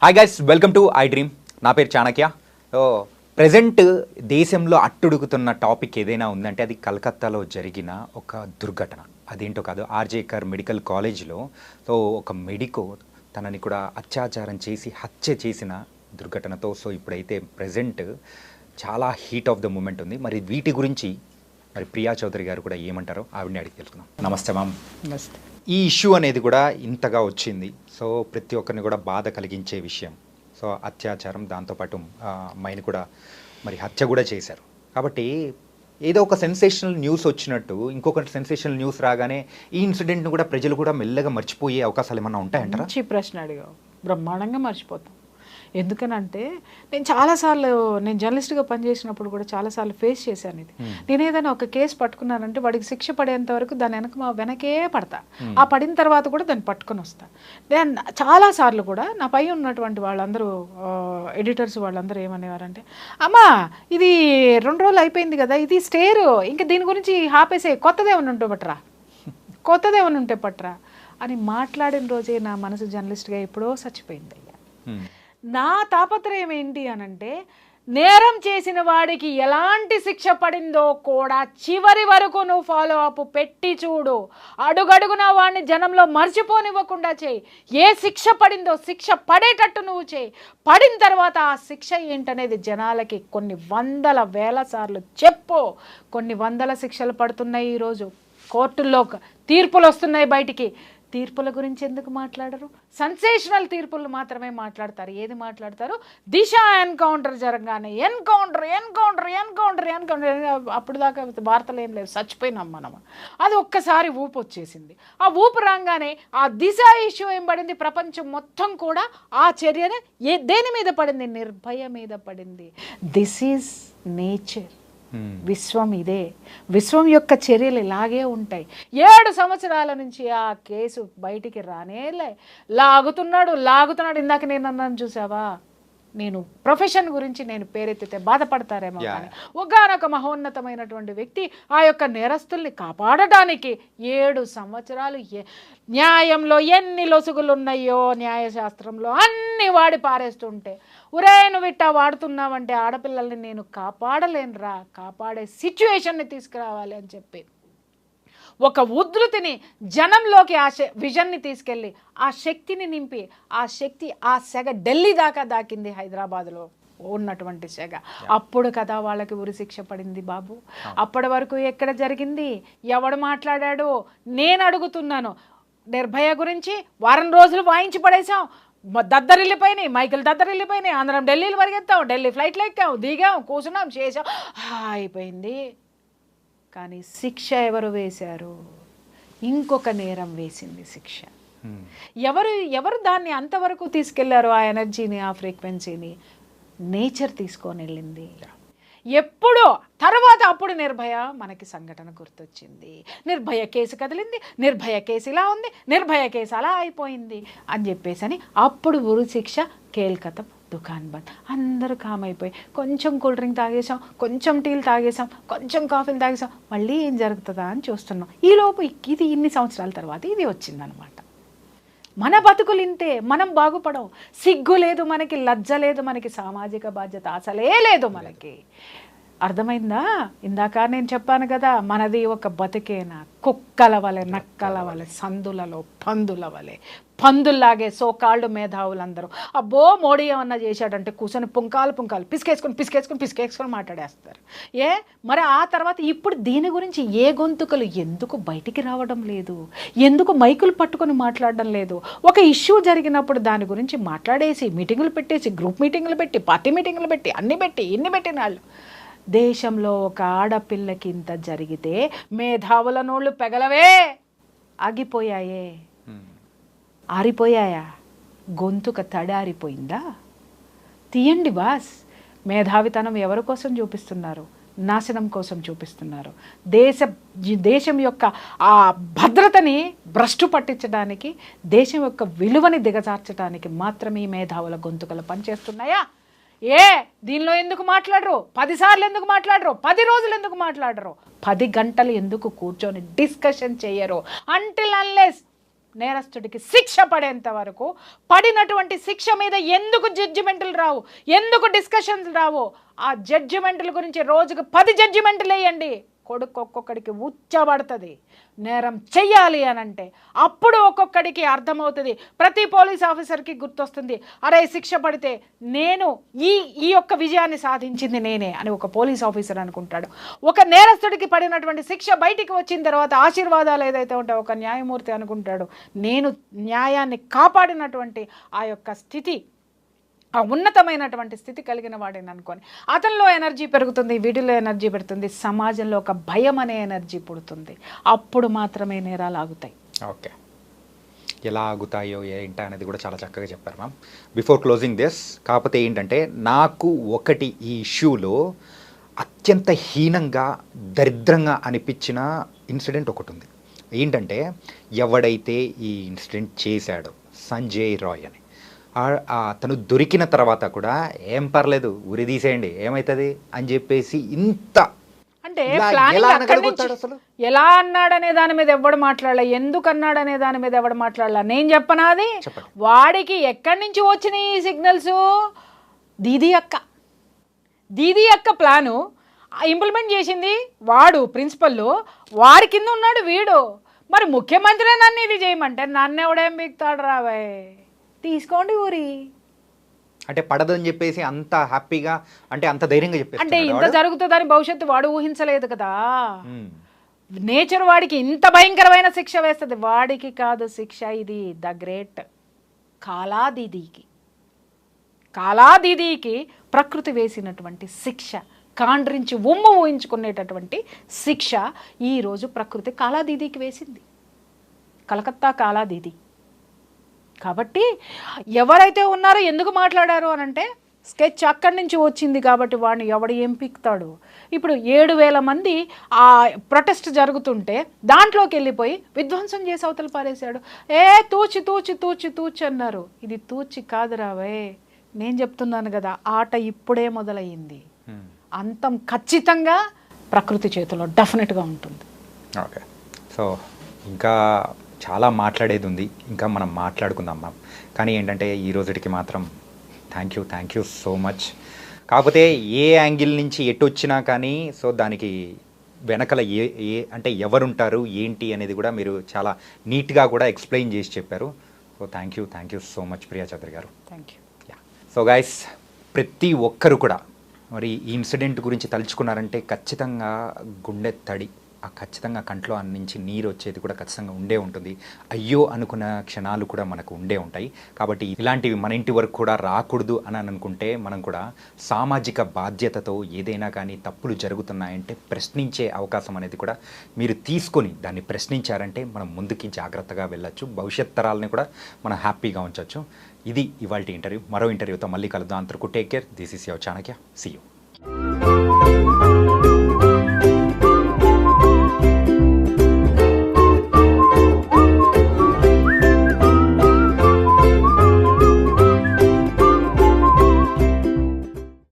Hi guys, welcome to I dream. నా పేరు Chanakya. Present దేశంలో అట్టుడుగుతున్న టాపిక్ ఏదైనా ఉందంటే అది కలకత్తాలో జరిగిన ఒక దుర్ఘటన. అదేంటో కాదు, ఆర్జేకర్ మెడికల్ కాలేజ్లో ఒక మెడికో తనని కూడా అత్యాచారం చేసి హత్య చేసిన దుర్ఘటనతో ఇప్పుడైతే ప్రజెంట్ చాలా హీట్ ఆఫ్ ద మూమెంట్ ఉంది. మరి వీటి గురించి ప్రియా చౌదరి గారు కూడా ఏమంటారో ఆవిడని అడిగి తెలుసుకుందాం. నమస్తే మ్యామ్. నమస్తే. ఈ ఇష్యూ అనేది కూడా ఇంతగా వచ్చింది, ప్రతి ఒక్కరిని కూడా బాధ కలిగించే విషయం. అత్యాచారం, దాంతోపాటు అమ్మాయిని కూడా మరి హత్య కూడా చేశారు. కాబట్టి ఏదో ఒక సెన్సేషనల్ న్యూస్ వచ్చినట్టు ఇంకొక సెన్సేషనల్ న్యూస్ రాగానే ఈ ఇన్సిడెంట్ను కూడా ప్రజలు కూడా మెల్లగా మర్చిపోయే అవకాశాలు ఏమన్నా ఉంటాయంటారా? మంచి ప్రశ్న అడిగావు. బ్రహ్మాండంగా మర్చిపోతాం. ఎందుకనంటే నేను చాలాసార్లు జర్నలిస్ట్గా పనిచేసినప్పుడు కూడా చాలాసార్లు ఫేస్ చేశాను ఇది. నేను ఏదైనా ఒక కేసు పట్టుకున్నానంటే వాడికి శిక్ష పడేంత వరకు దాని వెనకే పడతా. ఆ పడిన తర్వాత కూడా దాన్ని పట్టుకొని వస్తా. నేను చాలాసార్లు కూడా నా పై ఉన్నటువంటి వాళ్ళందరూ ఎడిటర్స్ వాళ్ళందరూ ఏమనేవారంటే, అమ్మా ఇది 2 రోజులు అయిపోయింది కదా, ఇది స్టేరు, ఇంకా దీని గురించి ఆపేసే, కొత్తదేమన్నా ఉంటే పట్రా అని మాట్లాడిన రోజే నా మనసు జర్నలిస్ట్గా ఎప్పుడో చచ్చిపోయింది అయ్యా. నా తాపత్రయం ఏంటి అనంటే, నేరం చేసిన వాడికి ఎలాంటి శిక్ష పడిందో కూడా చివరి వరకు నువ్వు ఫాలో అప్ పెట్టి చూడు. అడుగడుగున వాడిని జనంలో మర్చిపోనివ్వకుండా చేయి. ఏ శిక్ష పడిందో శిక్ష పడేటట్టు నువ్వు చేయి. పడిన తర్వాత ఆ శిక్ష ఏంటనేది జనాలకి కొన్ని వందల వేల సార్లు చెప్పు. కొన్ని వందల శిక్షలు పడుతున్నాయి ఈరోజు, కోర్టుల్లో తీర్పులు వస్తున్నాయి బయటికి. తీర్పుల గురించి ఎందుకు మాట్లాడరు? సెన్సేషనల్ తీర్పులు మాత్రమే మాట్లాడతారు. ఏది మాట్లాడతారు? దిశ ఎన్కౌంటర్ జరగానే ఎన్కౌంటర్, అప్పుడు దాకా వార్తలు ఏం లేవు, చచ్చిపోయినాం మనం. అది ఒక్కసారి ఊపు వచ్చేసింది. ఆ ఊపు రాగానే ఆ దిశ ఇష్యూ ఏం పడింది, ప్రపంచం మొత్తం కూడా ఆ చర్యను దేని మీద పడింది? నిర్భయ మీద పడింది. This is nature. విశ్వం ఇదే. విశ్వం యొక్క చర్యలు ఇలాగే ఉంటాయి. 7 సంవత్సరాల నుంచి ఆ కేసు బయటికి రానేలే. లాగుతున్నాడు. ఇందాక నేను అన్నాను చూసావా, నేను ప్రొఫెషన్ గురించి నేను పేరెత్తితే బాధపడతారేమో కానీ ఒకానొక మహోన్నతమైనటువంటి వ్యక్తి ఆ యొక్క నేరస్తుల్ని కాపాడటానికి 7 సంవత్సరాలు న్యాయంలో ఎన్ని లొసుగులు ఉన్నాయో న్యాయశాస్త్రంలో అన్ని వాడి పారేస్తుంటే, ఉరే నువ్వు ఇట్టా వాడుతున్నావంటే ఆడపిల్లల్ని నేను కాపాడలేనురా, కాపాడే సిచ్యువేషన్ని తీసుకురావాలి అని చెప్పి ఒక ఉధృతిని జనంలోకి, ఆ విజన్ని తీసుకెళ్ళి ఆ శక్తిని నింపి, ఆ శక్తి ఆ సెగ ఢిల్లీ దాకా దాకింది, హైదరాబాద్లో ఉన్నటువంటి సెగ. అప్పుడు కదా వాళ్ళకి ఉరిశిక్ష పడింది బాబు. అప్పటి వరకు ఎక్కడ జరిగింది? ఎవడు మాట్లాడాడు? నేను అడుగుతున్నాను. నిర్భయ గురించి వారం రోజులు వాయించి పడేసాం. దద్దరిల్లిపోయినాయి, మైకులు దద్దరిల్లిపోయినాయి, అందరం ఢిల్లీలో పరిగెత్తాం, ఢిల్లీ ఫ్లైట్లో ఎక్కాం, దిగాం, కూర్చున్నాం, చేసాం, అయిపోయింది. కానీ శిక్ష ఎవరు వేశారు? ఇంకొక నేరం వేసింది శిక్ష. ఎవరు దాన్ని అంతవరకు తీసుకెళ్లారు? ఆ ఎనర్జీని, ఆ ఫ్రీక్వెన్సీని నేచర్ తీసుకొని వెళ్ళింది. ఎప్పుడో తర్వాత అప్పుడు నిర్భయ మనకి సంఘటన గుర్తొచ్చింది. నిర్భయ కేసు కదిలింది, నిర్భయ కేసు ఇలా ఉంది, నిర్భయ కేసు అలా అయిపోయింది అని చెప్పేసి అని అప్పుడు ఉరి శిక్ష. కేల్కతా దుకాన్ బంద్, అందరూ కామైపోయి కొంచెం కూల్ డ్రింక్ తాగేసాం, కొంచెం టీలు తాగేసాం, కొంచెం కాఫీలు తాగేసాం, మళ్ళీ ఏం జరుగుతుందా అని చూస్తున్నాం. ఈలోపు ఇది ఇన్ని సంవత్సరాల తర్వాత ఇది వచ్చిందనమాట. మన బతుకులు ఇంతే. మనం బాగుపడం. సిగ్గు లేదు మనకి, లజ్జ లేదు మనకి, సామాజిక బాధ్యత అసలే లేదు మనకి. అర్థమైందా? ఇందాక నేను చెప్పాను కదా, మనది ఒక బతికేనా కుక్కల వలె, నక్కల వలె, సందులలో పందుల వలె, పందుల్లాగే సోకాళ్ళు మేధావులందరూ అబ్బో మోడీ ఏమన్నా చేశాడంటే కూర్చొని పుంకాలు పిసికేసుకొని మాట్లాడేస్తారు. మరి ఆ తర్వాత ఇప్పుడు దీని గురించి ఏ గొంతుకలు ఎందుకు బయటికి రావడం లేదు? ఎందుకు మైకులు పట్టుకొని మాట్లాడడం లేదు? ఒక ఇష్యూ జరిగినప్పుడు దాని గురించి మాట్లాడేసి మీటింగులు పెట్టేసి, గ్రూప్ మీటింగులు పెట్టి, పార్టీ మీటింగులు పెట్టి, ఇన్ని పెట్టిన వాళ్ళు. దేశంలో ఒక ఆడపిల్లకి ఇంత జరిగితే మేధావుల నోళ్ళు పెగలవే, ఆగిపోయాయే, ఆరిపోయాయా? గొంతుక తడారిపోయిందా? తీయండి బాస్. మేధావితనం ఎవరి కోసం చూపిస్తున్నారు? నాశనం కోసం చూపిస్తున్నారు. దేశం యొక్క ఆ భద్రతని భ్రష్టు పట్టించడానికి, దేశం యొక్క విలువని దిగజార్చడానికి మాత్రమే మేధావుల గొంతుకలు పనిచేస్తున్నాయా? దీనిలో ఎందుకు మాట్లాడరు? 10 సార్లు ఎందుకు మాట్లాడరు? 10 రోజులు ఎందుకు మాట్లాడరు? 10 గంటలు ఎందుకు కూర్చొని డిస్కషన్ చేయరు? అంటిల్ అన్లెస్ నేరస్తుడికి శిక్ష పడేంత వరకు, పడినటువంటి శిక్ష మీద ఎందుకు జడ్జిమెంట్లు రావు, ఎందుకు డిస్కషన్స్ రావు, ఆ జడ్జిమెంట్ల గురించి రోజుకు 10 జడ్జిమెంట్లు వేయండి. కొడుకు ఒక్కొక్కడికి ఉచ్చబడుతుంది నేరం చెయ్యాలి అని అంటే. అప్పుడు ఒక్కొక్కడికి అర్థమవుతుంది, ప్రతి పోలీస్ ఆఫీసర్కి గుర్తొస్తుంది, అరే శిక్ష పడితే నేను ఈ యొక్క విజయాన్ని సాధించింది నేనే అని ఒక పోలీస్ ఆఫీసర్ అనుకుంటాడు. ఒక నేరస్తుడికి పడినటువంటి శిక్ష బయటికి వచ్చిన తర్వాత ఆశీర్వాదాలు ఏదైతే ఉంటాయో ఒక న్యాయమూర్తి అనుకుంటాడు, నేను న్యాయాన్ని కాపాడినటువంటి ఆ యొక్క స్థితి, ఆ ఉన్నతమైనటువంటి స్థితి కలిగిన వాడిని అనుకొని అతనిలో ఎనర్జీ పెరుగుతుంది, వీటిలో ఎనర్జీ పెడుతుంది, సమాజంలో ఒక భయం అనే ఎనర్జీ పుడుతుంది. అప్పుడు మాత్రమే నేరాలు ఆగుతాయి. ఓకే, ఎలా ఆగుతాయో ఏంటా అనేది కూడా చాలా చక్కగా చెప్పారు మ్యామ్. బిఫోర్ క్లోజింగ్ దిస్, కాకపోతే ఏంటంటే నాకు ఒకటి ఈ ఇష్యూలో అత్యంత హీనంగా దరిద్రంగా అనిపించిన ఇన్సిడెంట్ ఒకటి ఉంది. ఏంటంటే ఎవడైతే ఈ ఇన్సిడెంట్ చేశాడో సంజయ్ రాయ్ అని, తను దొరికిన తర్వాత కూడా ఏం పర్లేదు ఉరి తీసేయండి ఏమవుతుంది అని చెప్పేసి ఇంత అంటే ఎలా అన్నాడనే దాని మీద ఎవడు మాట్లాడలే, ఎందుకు అన్నాడనే దాని మీద ఎవడు మాట్లాడలే. నేను చెప్పనాది, వాడికి ఎక్కడి నుంచి వచ్చినాయి ఈ సిగ్నల్స్? దీదీ అక్క ప్లాను ఇంప్లిమెంట్ చేసింది వాడు, ప్రిన్సిపల్ వాడి కింద ఉన్నాడు వీడు. మరి ముఖ్యమంత్రి నన్ను ఇది చేయమంటే నన్ను ఎవడేం బిగుతాడు రాబాయ్, తీసుకోండి ఊరి అంటే పడదని చెప్పేసి అంత హ్యాపీగా, అంటే అంత ధైర్యంగా చెప్పేసి, అంటే ఇంత జరుగుతుందని భవిష్యత్తు వాడు ఊహించలేదు కదా. నేచర్ వాడికి ఇంత భయంకరమైన శిక్ష వేస్తుంది. వాడికి కాదు శిక్ష, ఇది ద గ్రేట్ కాలాదీదీకి ప్రకృతి వేసినటువంటి శిక్ష, కాండ్రించి ఉమ్ము ఊహించుకునేటటువంటి శిక్ష ఈరోజు ప్రకృతి కాలాదీదీకి వేసింది, కలకత్తా కాలాదీదీ. కాబట్టి ఎవరైతే ఉన్నారో ఎందుకు మాట్లాడారు అని అంటే స్కెచ్ అక్కడి నుంచి వచ్చింది కాబట్టి వాడిని ఎవడు ఏం పిక్తాడు. ఇప్పుడు 7,000 మంది ఆ ప్రొటెస్ట్ జరుగుతుంటే దాంట్లోకి వెళ్ళిపోయి విధ్వంసం చేసి అవతల పారేశాడు. తూచి అన్నారు. ఇది తూచి కాదు రావే, నేను చెప్తున్నాను కదా, ఆట ఇప్పుడే మొదలయ్యింది. అంతం ఖచ్చితంగా ప్రకృతి చేతిలో డెఫినెట్గా ఉంటుంది. ఓకే, సో ఇంకా చాలా మాట్లాడేది ఉంది, ఇంకా మనం మాట్లాడుకుందాం మ్యామ్. కానీ ఏంటంటే ఈ రోజుకి మాత్రం థ్యాంక్ యూ సో మచ్. కాకపోతే ఏ యాంగిల్ నుంచి ఎటు వచ్చినా కానీ సో దానికి వెనకల ఏ అంటే ఎవరుంటారు ఏంటి అనేది కూడా మీరు చాలా నీట్గా కూడా ఎక్స్ప్లెయిన్ చేసి చెప్పారు. So thank you so much Priya Chowdary garu. Thank you. So guys, ప్రతి ఒక్కరు కూడా మరి ఈ ఇన్సిడెంట్ గురించి తలుచుకున్నారంటే ఖచ్చితంగా గుండె తడి, ఖచ్చితంగా కంట్లో నుంచి నీరు వచ్చేది కూడా ఖచ్చితంగా ఉండే ఉంటుంది. అయ్యో అనుకున్న క్షణాలు కూడా మనకు ఉండే ఉంటాయి. కాబట్టి ఇలాంటివి మన ఇంటి వరకు కూడా రాకూడదు అని అనుకుంటే మనం కూడా సామాజిక బాధ్యతతో ఏదైనా కానీ తప్పులు జరుగుతున్నాయంటే ప్రశ్నించే అవకాశం అనేది కూడా మీరు తీసుకొని దాన్ని ప్రశ్నించారంటే మనం ముందుకి జాగ్రత్తగా వెళ్ళొచ్చు, భవిష్యత్ తరాలని కూడా మనం హ్యాపీగా ఉంచవచ్చు. ఇది ఇవాల్టి ఇంటర్వ్యూ. మరో ఇంటర్వ్యూతో మళ్ళీ కలుద్దాం. అంతవరకు take care. This is your Chanakya. See you.